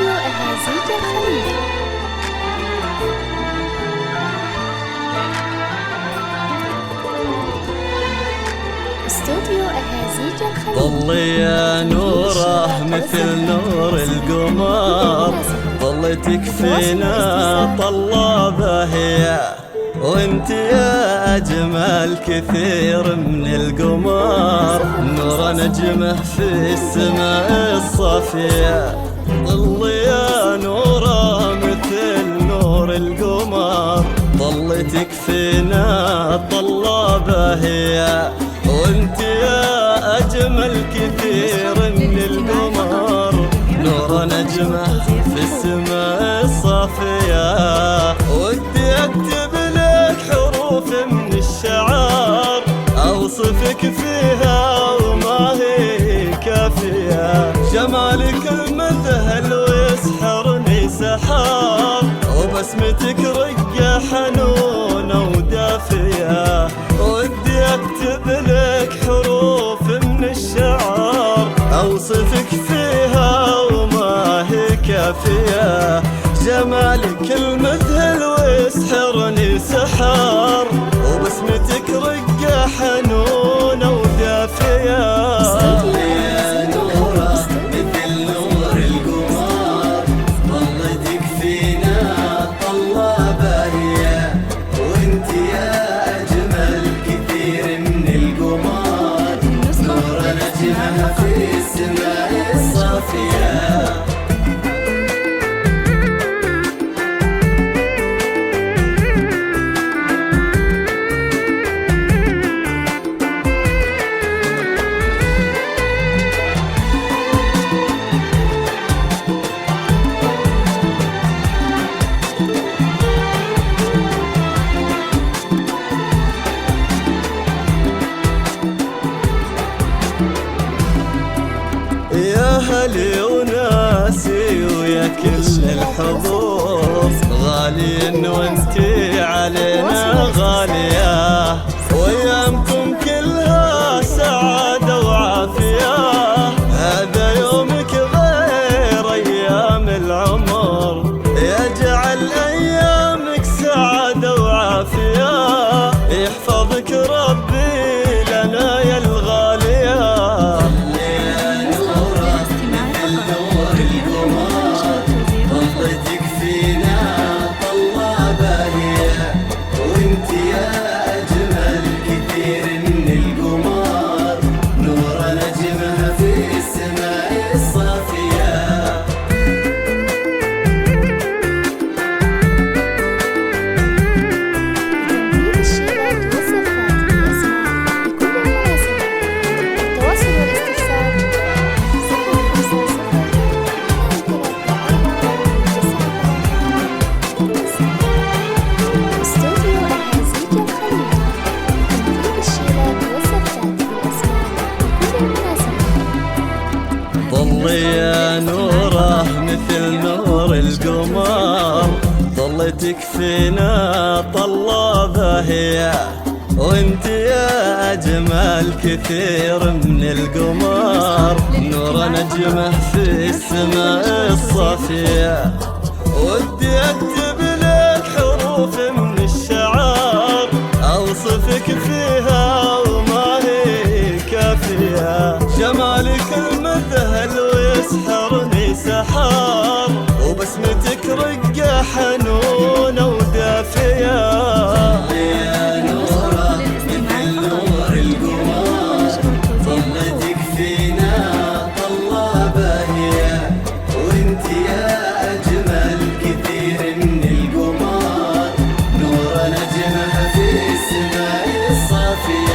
استوديو أهازيج الخليج. استوديو أهازيج الخليج. ظلي يا نوره مثل نور القمر، ظل تكفينا طلابه هي، وانت يا اجمل كثير من القمر، نور نجمه في السماء الصافيه. ظلي يا نوره مثل نور القمر، ظل تكفينا طلابه هي، وانت يا اجمل كثير من القمر، نور نجمه في السماء الصافيه. ودي اكتب لك حروف من الشعر، اوصفك فيها وما هي كافيه، جمالك المذهل ويسحرني سحار، وبسمتك رقه حنونه ودافيه. ودي اكتب لك حروف من الشعر، اوصفك فيها وما هي كافيه، جمالك المذهل ويسحرني سحار، وبسمتك رقه حنونه ودافيه. في السماء الصافية. يا هلي وناسي ويا كل الحضور، غاليين وانتي علينا غالية، وايامكم كلها سعادة وعافية، هذا يومك غير ايام العمر، يجعل ايامك سعادة وعافية، يحفظك ربي لنا يا الغالية. ظلي يا نوره مثل نور القمر، ظل تكفينا طلابه هي، وانت يا اجمل كثير من القمر، نور نجمه في السماء الصافيه. ودي اكتب لك حروف من الشعر، اوصفك فيها وما هي كافيه، جمالك المذهل ويسحرني سحار، وبسمتك رقه حنونه ودافيه. يا نوره مثل نور القمر، ظل تكفينا طلابه هي، وانت يا اجمل كثير من القمر، نور نجمه في السماء الصافيه.